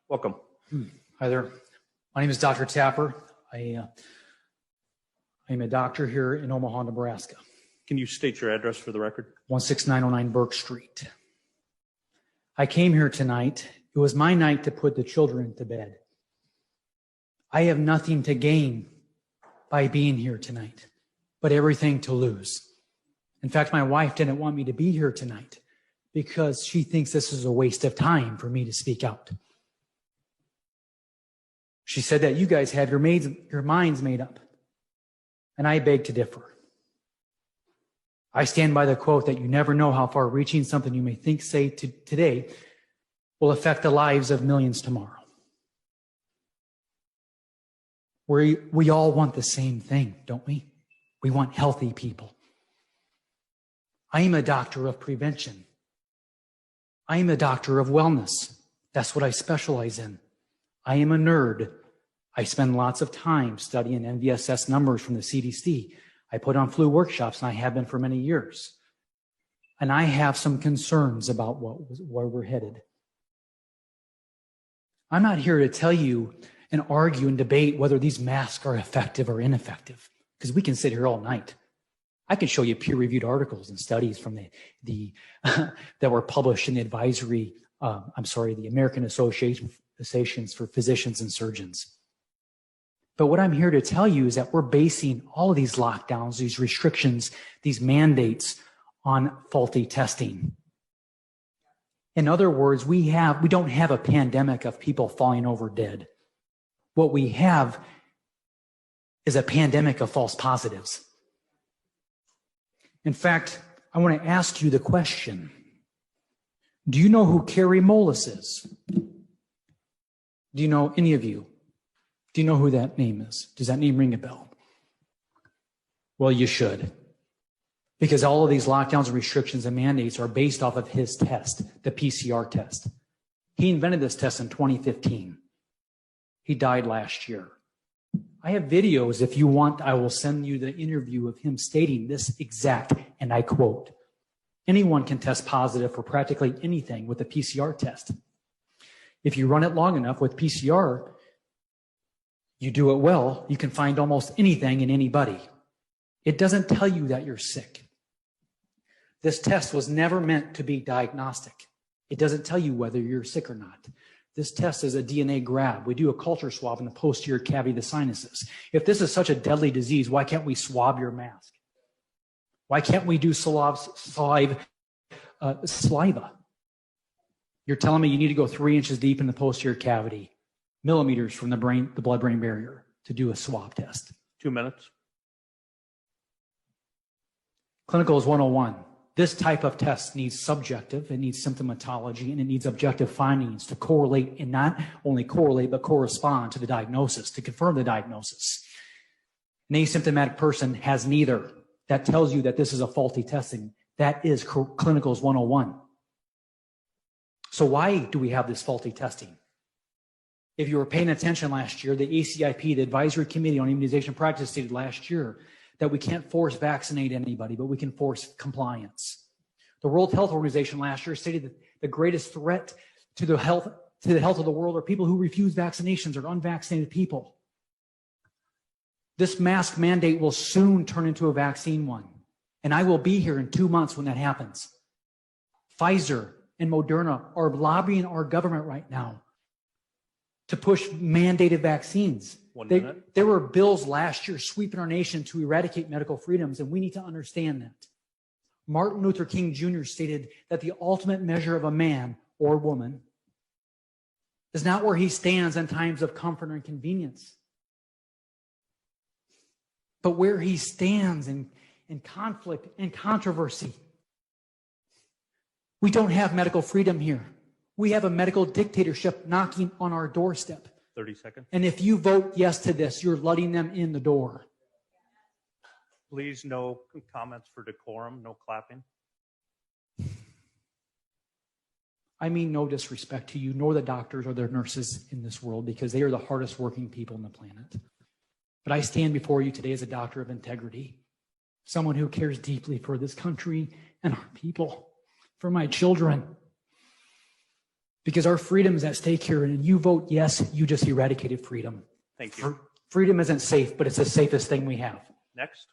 Welcome. Hi there. My name is Dr. Tapper. I'm a doctor here in Omaha, Nebraska. Can you state your address for the record? 16909 Burke Street. I came here tonight. It was my night to put the children to bed. I have nothing to gain by being here tonight, but everything to lose. In fact, my wife didn't want me to be here tonight because she thinks this is a waste of time for me to speak out. She said that you guys have your minds made up, and I beg to differ. I stand by the quote that you never know how far-reaching something you may think, say today will affect the lives of millions tomorrow. We all want the same thing, don't we? We want healthy people. I am a doctor of prevention. I am a doctor of wellness. That's what I specialize in. I am a nerd. I spend lots of time studying NVSS numbers from the CDC. I put on flu workshops, and I have been for many years. And I have some concerns about where we're headed. I'm not here to tell you and argue and debate whether these masks are effective or ineffective, because we can sit here all night. I can show you peer-reviewed articles and studies from that were published in the the American Associations for Physicians and Surgeons. But what I'm here to tell you is that we're basing all of these lockdowns, these restrictions, these mandates on faulty testing. In other words, we don't have a pandemic of people falling over dead. What we have is a pandemic of false positives. In fact, I want to ask you the question. Do you know who Carrie Mullis is? Do you know any of you? Do you know who that name is? Does that name ring a bell? Well, you should. Because all of these lockdowns and restrictions and mandates are based off of his test, the PCR test. He invented this test in 2015. He died last year. I have videos. If you want, I will send you the interview of him stating this exact, and I quote, anyone can test positive for practically anything with a PCR test. If you run it long enough with PCR, you do it well, you can find almost anything in anybody. It doesn't tell you that you're sick. This test was never meant to be diagnostic. It doesn't tell you whether you're sick or not. This test is a DNA grab. We do a culture swab in the posterior cavity of the sinuses. If this is such a deadly disease, why can't we swab your mask? Why can't we do saliva? You're telling me you need to go 3 inches deep in the posterior cavity, millimeters from the blood-brain barrier to do a swab test. 2 minutes. Clinicals 101. This type of test needs subjective, it needs symptomatology, and it needs objective findings to correlate, and not only correlate, but correspond to the diagnosis, to confirm the diagnosis. An asymptomatic person has neither. That tells you that this is a faulty testing. That is Clinicals 101. So why do we have this faulty testing? If you were paying attention last year, the ACIP, the Advisory Committee on Immunization Practice, stated last year that we can't force vaccinate anybody, but we can force compliance. The World Health Organization last year stated that the greatest threat to the health of the world are people who refuse vaccinations or unvaccinated people. This mask mandate will soon turn into a vaccine one, and I will be here in 2 months when that happens. Pfizer and Moderna are lobbying our government right now to push mandated vaccines. There were bills last year sweeping our nation to eradicate medical freedoms, and we need to understand that. Martin Luther King Jr. stated that the ultimate measure of a man or woman is not where he stands in times of comfort and convenience, but where he stands in conflict and controversy. We don't have medical freedom here. We have a medical dictatorship knocking on our doorstep. 30 seconds. And if you vote yes to this, you're letting them in the door. Please, no comments for decorum, no clapping. I mean no disrespect to you, nor the doctors or the nurses in this world, because they are the hardest working people on the planet. But I stand before you today as a doctor of integrity, someone who cares deeply for this country and our people, for my children. Because our freedom is at stake here, and you vote yes, you just eradicated freedom. Thank you. Freedom isn't safe, but it's the safest thing we have. Next.